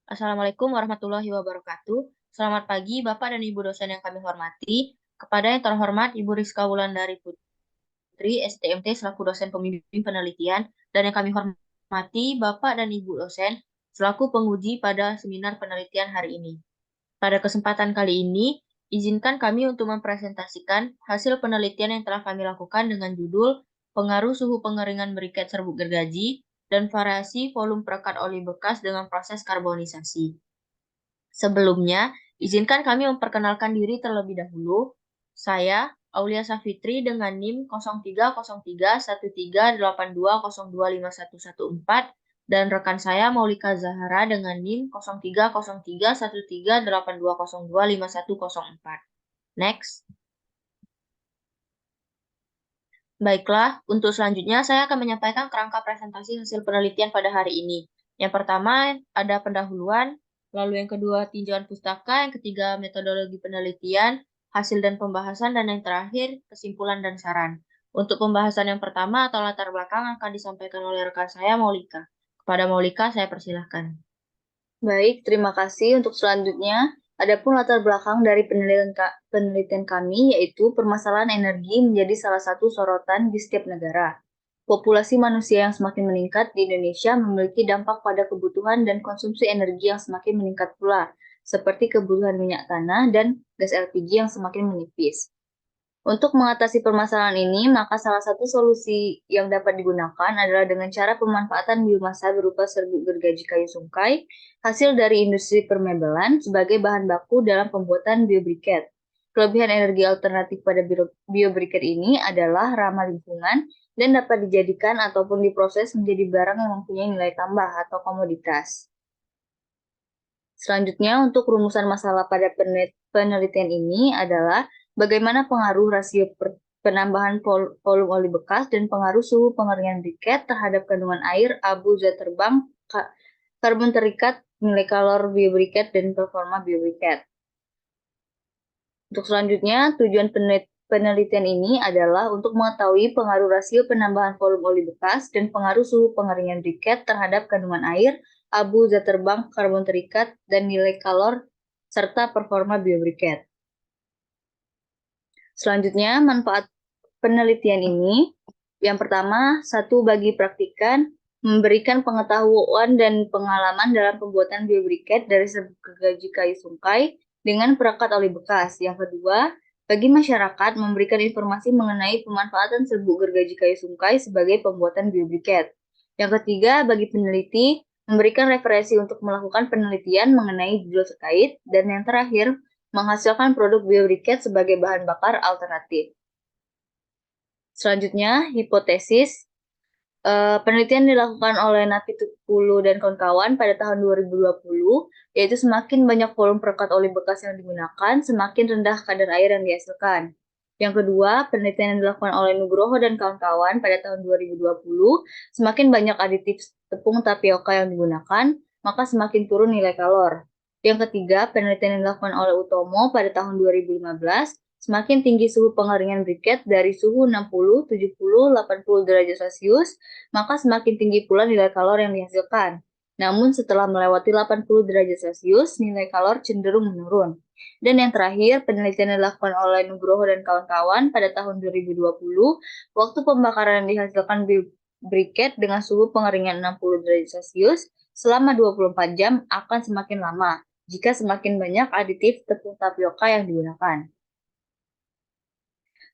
Assalamualaikum warahmatullahi wabarakatuh. Selamat pagi, Bapak dan Ibu dosen yang kami hormati. Kepada yang terhormat Ibu Rizka Wulandari Putri, STMT selaku dosen pembimbing penelitian, dan yang kami hormati Bapak dan Ibu dosen selaku penguji pada seminar penelitian hari ini. Pada kesempatan kali ini, izinkan kami untuk mempresentasikan hasil penelitian yang telah kami lakukan dengan judul Pengaruh Suhu Pengeringan Briket Serbuk Gergaji dan Variasi Volume Perekat Oli Bekas dengan Proses Karbonisasi. Sebelumnya, izinkan kami memperkenalkan diri terlebih dahulu. Saya, Aulia Safitri dengan NIM 03031382025114 dan rekan saya Maulika Zahara dengan NIM 03031382025104. Next. Baiklah, untuk selanjutnya saya akan menyampaikan kerangka presentasi hasil penelitian pada hari ini. Yang pertama ada pendahuluan, lalu yang kedua tinjauan pustaka, yang ketiga metodologi penelitian, hasil dan pembahasan, dan yang terakhir kesimpulan dan saran. Untuk pembahasan yang pertama atau latar belakang akan disampaikan oleh rekan saya Maulika. Kepada Maulika saya persilahkan. Baik, terima kasih. Untuk selanjutnya, adapun latar belakang dari penelitian kami yaitu permasalahan energi menjadi salah satu sorotan di setiap negara. Populasi manusia yang semakin meningkat di Indonesia memiliki dampak pada kebutuhan dan konsumsi energi yang semakin meningkat pula, seperti kebutuhan minyak tanah dan gas LPG yang semakin menipis. Untuk mengatasi permasalahan ini, maka salah satu solusi yang dapat digunakan adalah dengan cara pemanfaatan biomasa berupa serbuk gergaji kayu sungkai, hasil dari industri permebelan sebagai bahan baku dalam pembuatan biobriket. Kelebihan energi alternatif pada biobriket ini adalah ramah lingkungan dan dapat dijadikan ataupun diproses menjadi barang yang mempunyai nilai tambah atau komoditas. Selanjutnya, untuk rumusan masalah pada penelitian ini adalah bagaimana pengaruh rasio penambahan volume oli bekas dan pengaruh suhu pengeringan briket terhadap kandungan air, abu, zat terbang, karbon terikat, nilai kalor biobriket, dan performa biobriket. Untuk selanjutnya, tujuan penelitian ini adalah untuk mengetahui pengaruh rasio penambahan volume oli bekas dan pengaruh suhu pengeringan briket terhadap kandungan air, abu, zat terbang, karbon terikat, dan nilai kalor, serta performa biobriket. Selanjutnya, manfaat penelitian ini, yang pertama, satu bagi praktikan, memberikan pengetahuan dan pengalaman dalam pembuatan biobriket dari serbuk gergaji kayu sungkai dengan perekat oli bekas. Yang kedua, bagi masyarakat memberikan informasi mengenai pemanfaatan serbuk gergaji kayu sungkai sebagai pembuatan biobriket. Yang ketiga, bagi peneliti, memberikan referensi untuk melakukan penelitian mengenai judul terkait. Dan yang terakhir, menghasilkan produk biobriket sebagai bahan bakar alternatif. Selanjutnya, hipotesis. Penelitian dilakukan oleh Nafi Tukulu dan kawan-kawan pada tahun 2020, yaitu semakin banyak volume perekat oli bekas yang digunakan, semakin rendah kadar air yang dihasilkan. Yang kedua, penelitian yang dilakukan oleh Nugroho dan kawan-kawan pada tahun 2020, semakin banyak aditif tepung tapioka yang digunakan, maka semakin turun nilai kalor. Yang ketiga, penelitian yang dilakukan oleh Utomo pada tahun 2015, semakin tinggi suhu pengeringan briket dari suhu 60, 70, 80 derajat Celcius, maka semakin tinggi pula nilai kalor yang dihasilkan. Namun setelah melewati 80 derajat Celcius, nilai kalor cenderung menurun. Dan yang terakhir, penelitian yang dilakukan oleh Nugroho dan kawan-kawan pada tahun 2020, waktu pembakaran yang dihasilkan briket dengan suhu pengeringan 60 derajat Celcius selama 24 jam akan semakin lama jika semakin banyak aditif tepung tapioka yang digunakan.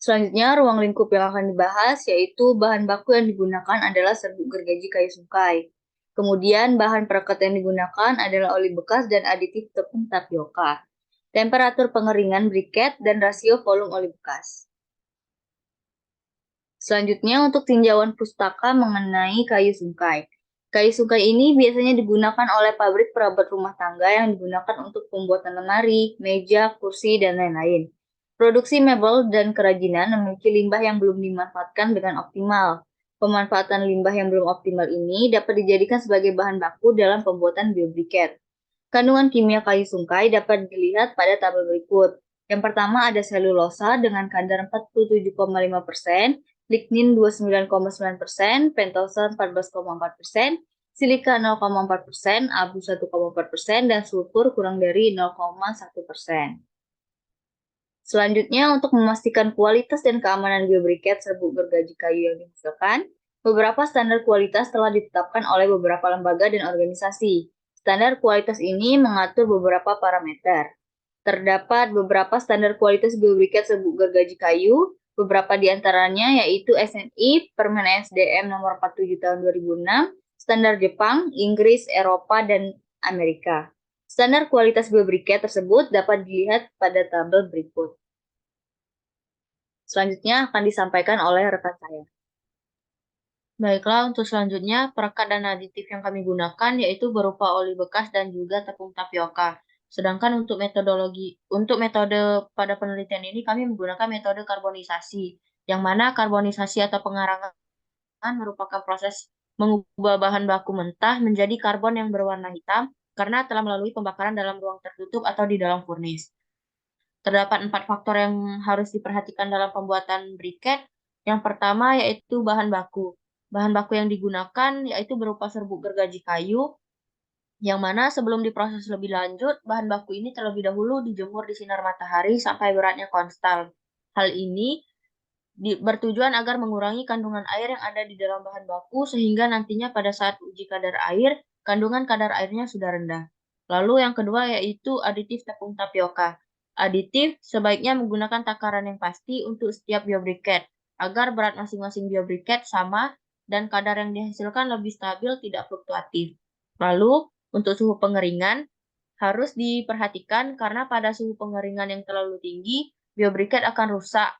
Selanjutnya, ruang lingkup yang akan dibahas yaitu bahan baku yang digunakan adalah serbuk gergaji kayu sungkai. Kemudian, bahan perekat yang digunakan adalah oli bekas dan aditif tepung tapioka. Temperatur pengeringan briket dan rasio volume oli bekas. Selanjutnya, untuk tinjauan pustaka mengenai kayu sungkai. Kayu sungkai ini biasanya digunakan oleh pabrik perabot rumah tangga yang digunakan untuk pembuatan lemari, meja, kursi, dan lain-lain. Produksi mebel dan kerajinan memiliki limbah yang belum dimanfaatkan dengan optimal. Pemanfaatan limbah yang belum optimal ini dapat dijadikan sebagai bahan baku dalam pembuatan biobriket. Kandungan kimia kayu sungkai dapat dilihat pada tabel berikut. Yang pertama ada selulosa dengan kadar 47,5%, lignin 29,9%, pentosa 14,4%, silika 0,4%, abu 1,4%, dan sulfur kurang dari 0,1%. Selanjutnya, untuk memastikan kualitas dan keamanan biobriket serbuk gergaji kayu yang dihasilkan, beberapa standar kualitas telah ditetapkan oleh beberapa lembaga dan organisasi. Standar kualitas ini mengatur beberapa parameter. Terdapat beberapa standar kualitas biobriket serbuk gergaji kayu, beberapa di antaranya yaitu SNI, Permen SDM nomor 47 tahun 2006, standar Jepang, Inggris, Eropa, dan Amerika. Standar kualitas biobriket tersebut dapat dilihat pada tabel berikut. Selanjutnya akan disampaikan oleh rekan saya. Baiklah, untuk selanjutnya, perekat dan aditif yang kami gunakan yaitu berupa oli bekas dan juga tepung tapioka. Sedangkan untuk metode pada penelitian ini kami menggunakan metode karbonisasi, yang mana karbonisasi atau pengarangan merupakan proses mengubah bahan baku mentah menjadi karbon yang berwarna hitam karena telah melalui pembakaran dalam ruang tertutup atau di dalam furnace. Terdapat 4 faktor yang harus diperhatikan dalam pembuatan briket. Yang pertama yaitu bahan baku. Bahan baku yang digunakan yaitu berupa serbuk gergaji kayu, yang mana sebelum diproses lebih lanjut, bahan baku ini terlebih dahulu dijemur di sinar matahari sampai beratnya konstan. Hal ini bertujuan agar mengurangi kandungan air yang ada di dalam bahan baku sehingga nantinya pada saat uji kadar air, kandungan kadar airnya sudah rendah. Lalu yang kedua yaitu aditif tepung tapioka. Aditif sebaiknya menggunakan takaran yang pasti untuk setiap biobriket agar berat masing-masing biobriket sama dan kadar yang dihasilkan lebih stabil, tidak fluktuatif. Lalu untuk suhu pengeringan harus diperhatikan karena pada suhu pengeringan yang terlalu tinggi, biobriket akan rusak,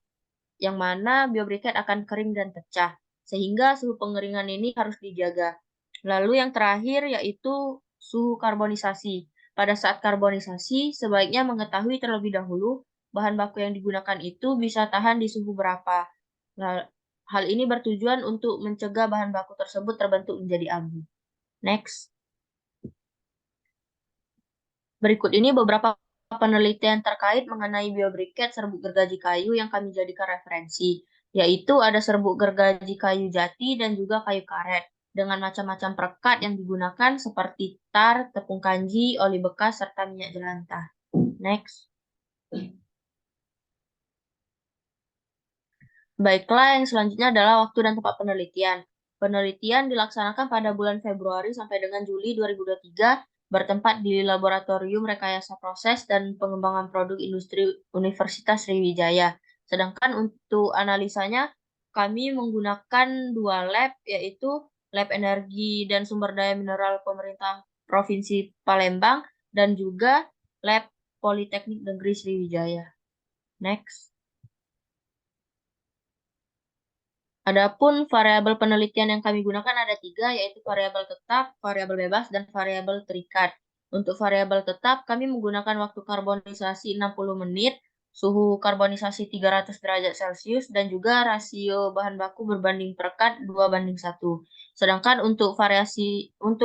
yang mana biobriket akan kering dan pecah, sehingga suhu pengeringan ini harus dijaga. Lalu yang terakhir yaitu suhu karbonisasi. Pada saat karbonisasi, sebaiknya mengetahui terlebih dahulu bahan baku yang digunakan itu bisa tahan di suhu berapa. Nah, hal ini bertujuan untuk mencegah bahan baku tersebut terbentuk menjadi abu. Next. Berikut ini beberapa penelitian terkait mengenai biobriket serbuk gergaji kayu yang kami jadikan referensi, yaitu ada serbuk gergaji kayu jati dan juga kayu karet, dengan macam-macam perekat yang digunakan seperti tar, tepung kanji, oli bekas, serta minyak jelantah. Next. Baiklah, yang selanjutnya adalah waktu dan tempat penelitian. Penelitian dilaksanakan pada bulan Februari sampai dengan Juli 2023, bertempat di Laboratorium Rekayasa Proses dan Pengembangan Produk Industri Universitas Sriwijaya. Sedangkan untuk analisanya, kami menggunakan 2 lab, yaitu Lab Energi dan Sumber Daya Mineral Pemerintah Provinsi Palembang dan juga Lab Politeknik Negeri Sriwijaya. Next. Adapun variabel penelitian yang kami gunakan ada 3, yaitu variabel tetap, variabel bebas, dan variabel terikat. Untuk variabel tetap, kami menggunakan waktu karbonisasi 60 menit, suhu karbonisasi 300 derajat Celcius, dan juga rasio bahan baku berbanding perekat 2:1. Sedangkan untuk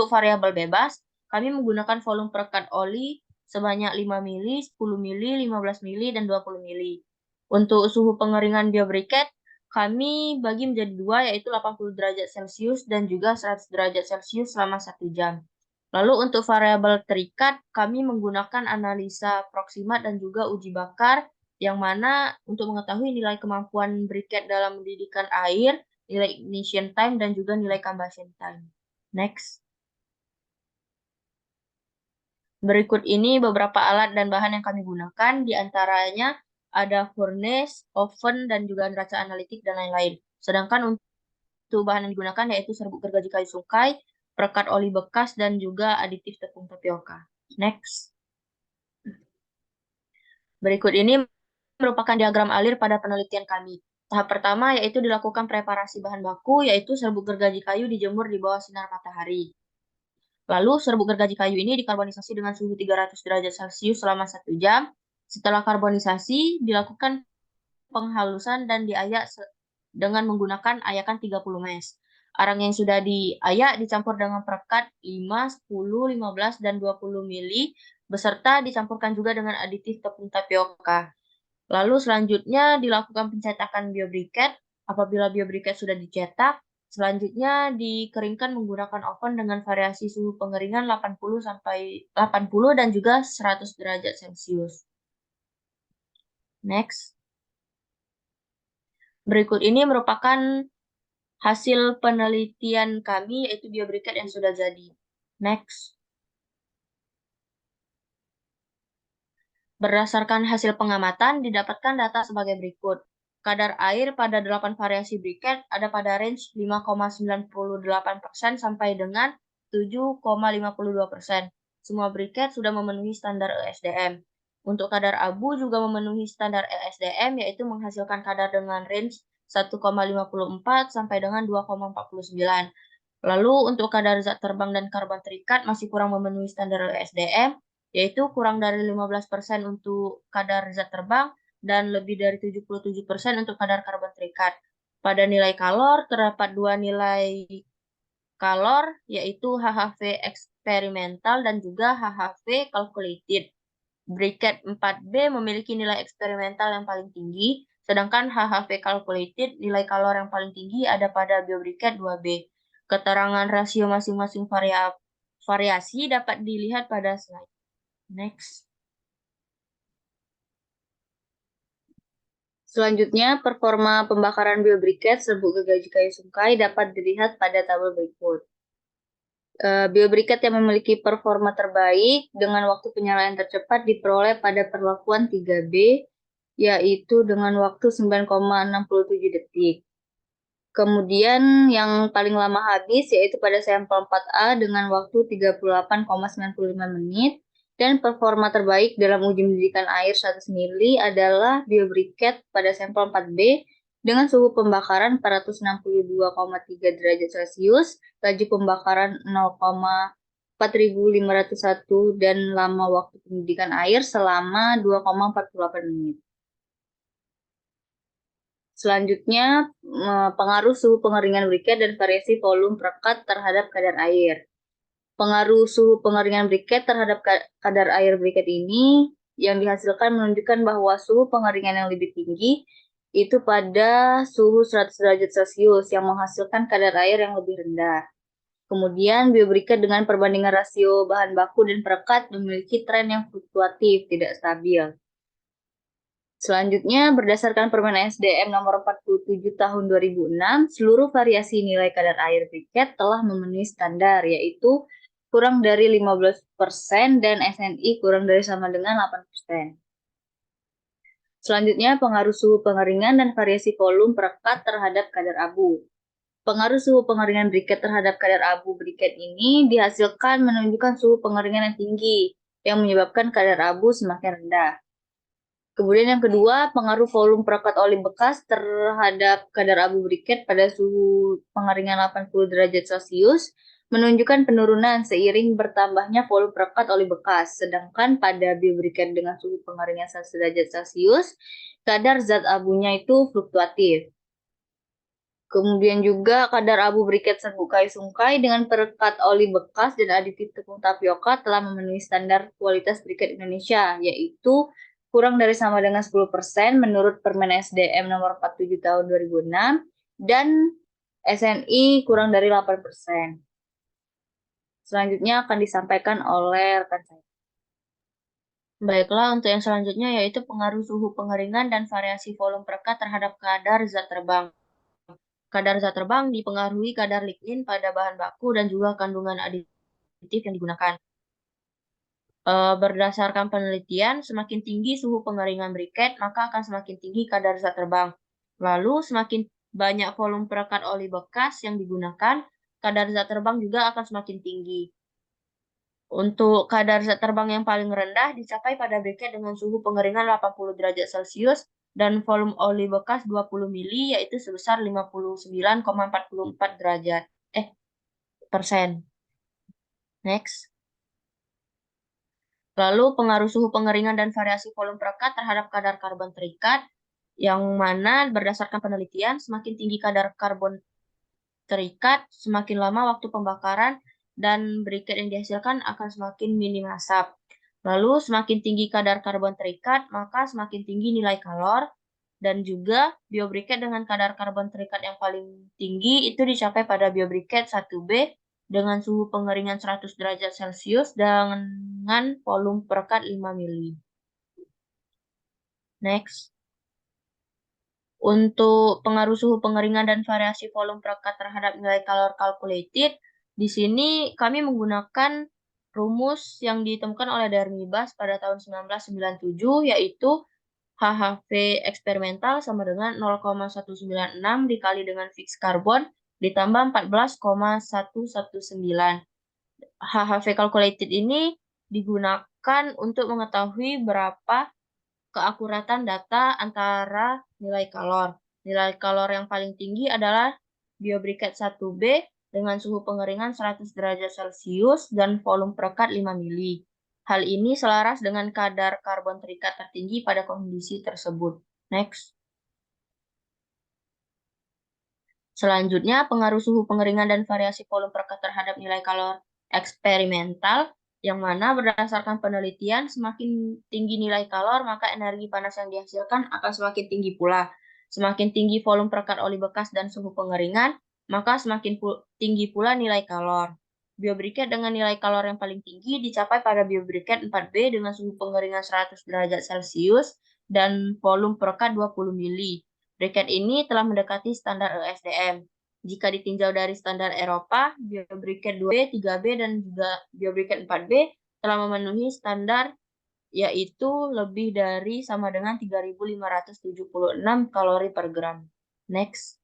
variabel bebas, kami menggunakan volume perekat oli sebanyak 5 mili, 10 mili, 15 mili, dan 20 mili. Untuk suhu pengeringan biobriket, kami bagi menjadi 2, yaitu 80 derajat Celcius dan juga 100 derajat Celcius selama 1 jam. Lalu untuk variabel terikat, kami menggunakan analisa proksimat dan juga uji bakar, yang mana untuk mengetahui nilai kemampuan briket dalam mendidihkan air, nilai ignition time, dan juga nilai combustion time. Next. Berikut ini beberapa alat dan bahan yang kami gunakan, di antaranya ada furnace, oven, dan juga neraca analitik, dan lain-lain. Sedangkan untuk bahan yang digunakan yaitu serbuk gergaji kayu sungkai, perekat oli bekas, dan juga aditif tepung tapioka. Next. Berikut ini merupakan diagram alir pada penelitian kami. Tahap pertama yaitu dilakukan preparasi bahan baku, yaitu serbuk gergaji kayu dijemur di bawah sinar matahari. Lalu serbuk gergaji kayu ini dikarbonisasi dengan suhu 300 derajat Celcius selama 1 jam. Setelah karbonisasi, dilakukan penghalusan dan diayak dengan menggunakan ayakan 30 mes. Arang yang sudah diayak dicampur dengan perekat 5, 10, 15, dan 20 mili, beserta dicampurkan juga dengan aditif tepung tapioka. Lalu selanjutnya dilakukan pencetakan biobriket. Apabila biobriket sudah dicetak, Selanjutnya dikeringkan menggunakan oven dengan variasi suhu pengeringan 80 dan juga 100 derajat Celcius. Next. Berikut ini merupakan hasil penelitian kami, yaitu biobriket yang sudah jadi. Next. Berdasarkan hasil pengamatan, didapatkan data sebagai berikut. Kadar air pada 8 variasi briket ada pada range 5,98% sampai dengan 7,52%. Semua briket sudah memenuhi standar ESDM. Untuk kadar abu juga memenuhi standar ESDM, yaitu menghasilkan kadar dengan range 1,54 sampai dengan 2,49. Lalu untuk kadar zat terbang dan karbon terikat masih kurang memenuhi standar ESDM, yaitu kurang dari 15% untuk kadar zat terbang dan lebih dari 77% untuk kadar karbon terikat. Pada nilai kalor, terdapat dua nilai kalor, yaitu HHV eksperimental dan juga HHV calculated. Briket 4B memiliki nilai eksperimental yang paling tinggi, sedangkan HHV calculated nilai kalor yang paling tinggi ada pada biobriket 2B. Keterangan rasio masing-masing variasi dapat dilihat pada slide. Next. Selanjutnya, performa pembakaran biobriket serbuk gergaji kayu sungkai dapat dilihat pada tabel berikut. Biobriket yang memiliki performa terbaik dengan waktu penyalayan tercepat diperoleh pada perlakuan 3B, yaitu dengan waktu 9,67 detik. Kemudian yang paling lama habis yaitu pada sampel 4A dengan waktu 38,95 menit. Dan performa terbaik dalam uji mendidihkan air 100 ml adalah biobriket pada sampel 4B dengan suhu pembakaran 462,3 derajat Celcius, laju pembakaran 0,4501 dan lama waktu pendidikan air selama 2,48 menit. Selanjutnya, pengaruh suhu pengeringan briket dan variasi volume perekat terhadap kadar air. Pengaruh suhu pengeringan briket terhadap kadar air briket ini yang dihasilkan menunjukkan bahwa suhu pengeringan yang lebih tinggi itu pada suhu 100 derajat Celcius yang menghasilkan kadar air yang lebih rendah. Kemudian biobriket dengan perbandingan rasio bahan baku dan perekat memiliki tren yang fluktuatif, tidak stabil. Selanjutnya, berdasarkan Permen SDM nomor 47 tahun 2006, seluruh variasi nilai kadar air briket telah memenuhi standar, yaitu kurang dari 15% dan SNI kurang dari sama dengan 8%. Selanjutnya, pengaruh suhu pengeringan dan variasi volume perekat terhadap kadar abu. Pengaruh suhu pengeringan briket terhadap kadar abu briket ini dihasilkan menunjukkan suhu pengeringan yang tinggi, yang menyebabkan kadar abu semakin rendah. Kemudian yang kedua, pengaruh volume perekat oli bekas terhadap kadar abu briket pada suhu pengeringan 80 derajat Celcius menunjukkan penurunan seiring bertambahnya volume perekat oli bekas. Sedangkan pada biobriket dengan suhu pengeringan 100 derajat Celcius, kadar zat abunya itu fluktuatif. Kemudian juga kadar abu briket serbuk kayu sungkai dengan perekat oli bekas dan aditif tepung tapioka telah memenuhi standar kualitas briket Indonesia, yaitu kurang dari sama dengan 10% menurut Permen SDM nomor 47 tahun 2006 dan SNI kurang dari 8%. Selanjutnya akan disampaikan oleh rekan saya. Baiklah, untuk yang selanjutnya yaitu pengaruh suhu pengeringan dan variasi volume perekat terhadap kadar zat terbang. Kadar zat terbang dipengaruhi kadar lignin pada bahan baku dan juga kandungan aditif yang digunakan. Berdasarkan penelitian, semakin tinggi suhu pengeringan briket, maka akan semakin tinggi kadar zat terbang. Lalu, semakin banyak volume perekat oli bekas yang digunakan, kadar zat terbang juga akan semakin tinggi. Untuk kadar zat terbang yang paling rendah dicapai pada briket dengan suhu pengeringan 80 derajat Celcius dan volume oli bekas 20 mili, yaitu sebesar 59,44 persen. Next. Lalu pengaruh suhu pengeringan dan variasi volume perekat terhadap kadar karbon terikat, yang mana berdasarkan penelitian semakin tinggi kadar karbon terikat, semakin lama waktu pembakaran dan briket yang dihasilkan akan semakin minim asap. Lalu semakin tinggi kadar karbon terikat, maka semakin tinggi nilai kalor. Dan juga biobriket dengan kadar karbon terikat yang paling tinggi itu dicapai pada biobriket 1B dengan suhu pengeringan 100 derajat Celcius dengan volume perekat 5 mili. Next. Untuk pengaruh suhu pengeringan dan variasi volume perekat terhadap nilai kalor calculated, di sini kami menggunakan rumus yang ditemukan oleh Darmibas pada tahun 1997, yaitu HHV eksperimental sama dengan 0,196 dikali dengan fix karbon ditambah 14,119. HHV calculated ini digunakan untuk mengetahui berapa keakuratan data antara nilai kalor. Nilai kalor yang paling tinggi adalah biobriket 1B dengan suhu pengeringan 100 derajat Celcius dan volume perekat 5 mili. Hal ini selaras dengan kadar karbon terikat tertinggi pada kondisi tersebut. Next. Selanjutnya, pengaruh suhu pengeringan dan variasi volume perekat terhadap nilai kalor eksperimental, yang mana berdasarkan penelitian, semakin tinggi nilai kalor, maka energi panas yang dihasilkan akan semakin tinggi pula. Semakin tinggi volume perekat oli bekas dan suhu pengeringan, maka semakin tinggi pula nilai kalor. Biobriket dengan nilai kalor yang paling tinggi dicapai pada biobriket 4B dengan suhu pengeringan 100 derajat Celcius dan volume perekat 20 mili. Briket ini telah mendekati standar ESDM. Jika ditinjau dari standar Eropa, biobriket 2B, 3B, dan juga biobriket 4B telah memenuhi standar, yaitu lebih dari sama dengan 3.576 kalori per gram. Next.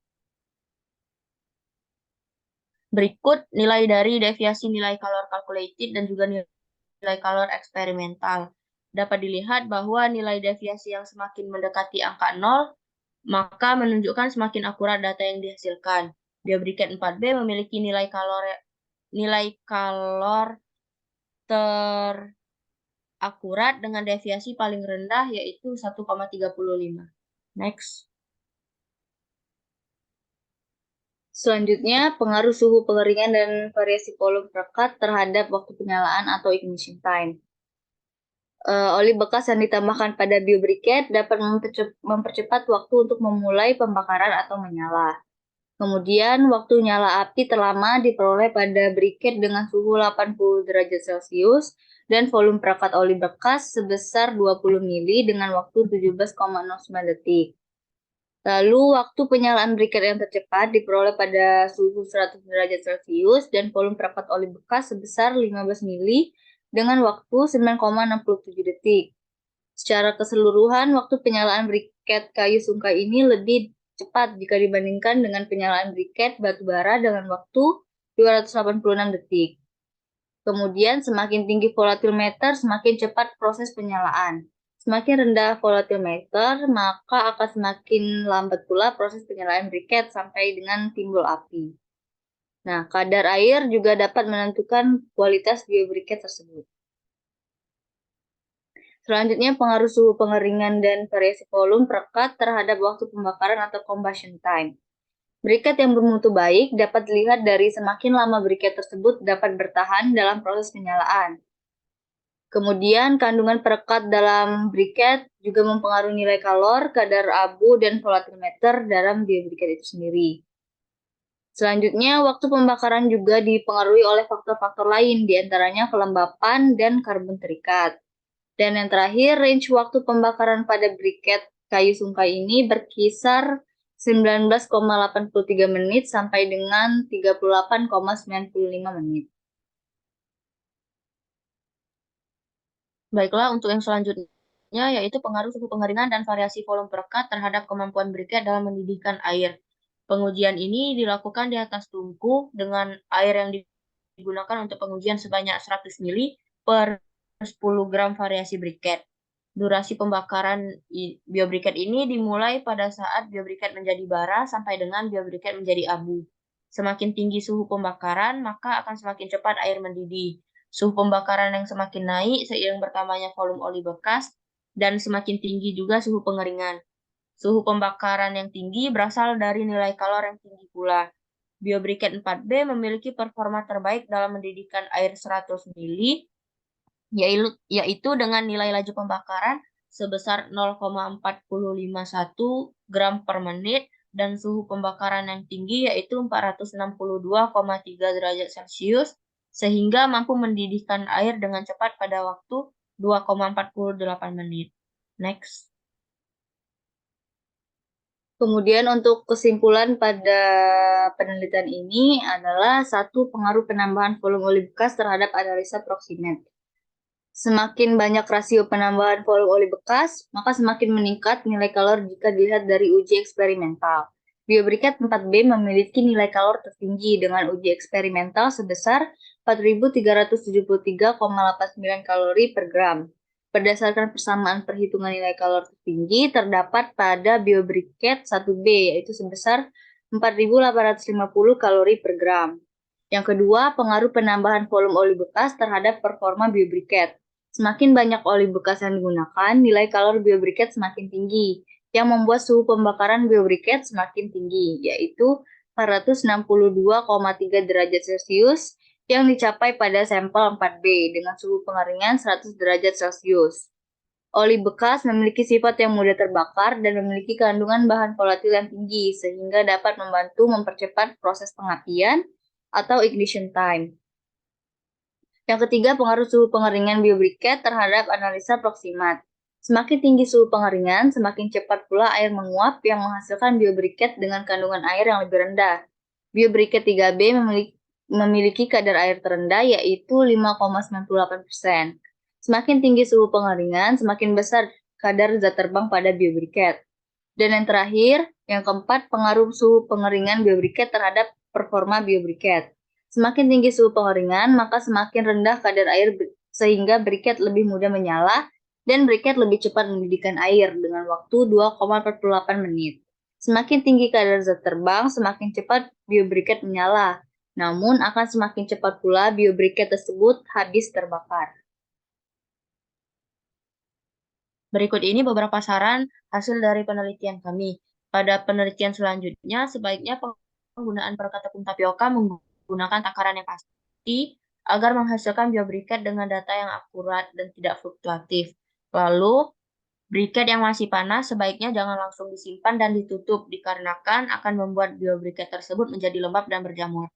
Berikut nilai dari deviasi nilai kalor calculated dan juga nilai kalor eksperimental. Dapat dilihat bahwa nilai deviasi yang semakin mendekati angka 0, maka menunjukkan semakin akurat data yang dihasilkan. Biobriket 4B memiliki nilai kalor terakurat dengan deviasi paling rendah, yaitu 1,35. Next. Selanjutnya, pengaruh suhu pengeringan dan variasi volume perekat terhadap waktu penyalaan atau ignition time. Oli bekas yang ditambahkan pada biobriket dapat mempercepat waktu untuk memulai pembakaran atau menyala. Kemudian, waktu nyala api terlama diperoleh pada briket dengan suhu 80 derajat Celcius dan volume perekat oli bekas sebesar 20 mili dengan waktu 17,09 detik. Lalu, waktu penyalaan briket yang tercepat diperoleh pada suhu 100 derajat Celcius dan volume perekat oli bekas sebesar 15 mili dengan waktu 9,67 detik. Secara keseluruhan, waktu penyalaan briket kayu sungkai ini lebih cepat jika dibandingkan dengan penyalaan briket batu bara dengan waktu 286 detik. Kemudian, semakin tinggi volatimeter, semakin cepat proses penyalaan. Semakin rendah volatimeter, maka akan semakin lambat pula proses penyalaan briket sampai dengan timbul api. Nah, kadar air juga dapat menentukan kualitas biobriket tersebut. Selanjutnya, pengaruh suhu pengeringan dan variasi volume perekat terhadap waktu pembakaran atau combustion time. Briket yang bermutu baik dapat dilihat dari semakin lama briket tersebut dapat bertahan dalam proses penyalaan. Kemudian, kandungan perekat dalam briket juga mempengaruhi nilai kalor, kadar abu, dan volatimeter dalam biobriket itu sendiri. Selanjutnya, waktu pembakaran juga dipengaruhi oleh faktor-faktor lain, diantaranya kelembapan dan karbon terikat. Dan yang terakhir, range waktu pembakaran pada briket kayu sungkai ini berkisar 19,83 menit sampai dengan 38,95 menit. Baiklah, untuk yang selanjutnya yaitu pengaruh suhu pengeringan dan variasi volume perekat terhadap kemampuan briket dalam mendidihkan air. Pengujian ini dilakukan di atas tungku dengan air yang digunakan untuk pengujian sebanyak 100 mili per 10 gram variasi briket. Durasi pembakaran biobriket ini dimulai pada saat biobriket menjadi bara sampai dengan biobriket menjadi abu. Semakin tinggi suhu pembakaran, maka akan semakin cepat air mendidih. Suhu pembakaran yang semakin naik seiring bertambahnya volume oli bekas, dan semakin tinggi juga suhu pengeringan. Suhu pembakaran yang tinggi berasal dari nilai kalor yang tinggi pula. Biobriket 4B memiliki performa terbaik dalam mendidihkan air 100 mili, yaitu dengan nilai laju pembakaran sebesar 0,4051 gram per menit dan suhu pembakaran yang tinggi yaitu 462,3 derajat Celcius sehingga mampu mendidihkan air dengan cepat pada waktu 2,48 menit. Next. Kemudian untuk kesimpulan pada penelitian ini adalah satu, pengaruh penambahan volume oli bekas terhadap analisa proximate. Semakin banyak rasio penambahan volume oli bekas, maka semakin meningkat nilai kalor jika dilihat dari uji eksperimental. BioBriquette 4B memiliki nilai kalor tertinggi dengan uji eksperimental sebesar 4.373,89 kalori per gram. Berdasarkan persamaan perhitungan nilai kalor tertinggi terdapat pada BioBriquette 1B, yaitu sebesar 4.850 kalori per gram. Yang kedua, pengaruh penambahan volume oli bekas terhadap performa BioBriquette. Semakin banyak oli bekas yang digunakan, nilai kalor BioBriquette semakin tinggi, yang membuat suhu pembakaran BioBriquette semakin tinggi, yaitu 462,3 derajat Celcius yang dicapai pada sampel 4B dengan suhu pengeringan 100 derajat Celcius. Oli bekas memiliki sifat yang mudah terbakar dan memiliki kandungan bahan volatil yang tinggi, sehingga dapat membantu mempercepat proses pengapian atau ignition time. Yang ketiga, pengaruh suhu pengeringan BioBriquette terhadap analisa proximat. Semakin tinggi suhu pengeringan, semakin cepat pula air menguap yang menghasilkan BioBriquette dengan kandungan air yang lebih rendah. BioBriquette 3B memiliki kadar air terendah yaitu 5,98%. Semakin tinggi suhu pengeringan, semakin besar kadar zat terbang pada BioBriquette. Dan yang terakhir, yang keempat, pengaruh suhu pengeringan BioBriquette terhadap performa BioBriquette. Semakin tinggi suhu pengeringan, maka semakin rendah kadar air sehingga briquette lebih mudah menyala dan briquette lebih cepat mendidihkan air dengan waktu 2,48 menit. Semakin tinggi kadar zat terbang, semakin cepat BioBriquette menyala. Namun akan semakin cepat pula BioBriquette tersebut habis terbakar. Berikut ini beberapa saran hasil dari penelitian kami. Pada penelitian selanjutnya, sebaiknya penggunaan perekat tepung tapioka menggunakan takaran yang pasti agar menghasilkan BioBriquette dengan data yang akurat dan tidak fluktuatif. Lalu, briquette yang masih panas sebaiknya jangan langsung disimpan dan ditutup dikarenakan akan membuat BioBriquette tersebut menjadi lembab dan berjamur.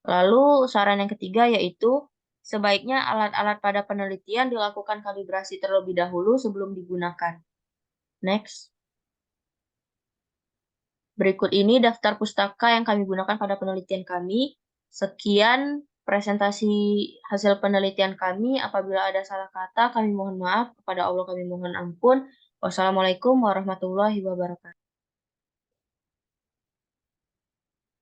Lalu, saran yang ketiga yaitu sebaiknya alat-alat pada penelitian dilakukan kalibrasi terlebih dahulu sebelum digunakan. Next. Berikut ini daftar pustaka yang kami gunakan pada penelitian kami. Sekian presentasi hasil penelitian kami. Apabila ada salah kata, kami mohon maaf. Kepada Allah kami mohon ampun. Wassalamualaikum warahmatullahi wabarakatuh.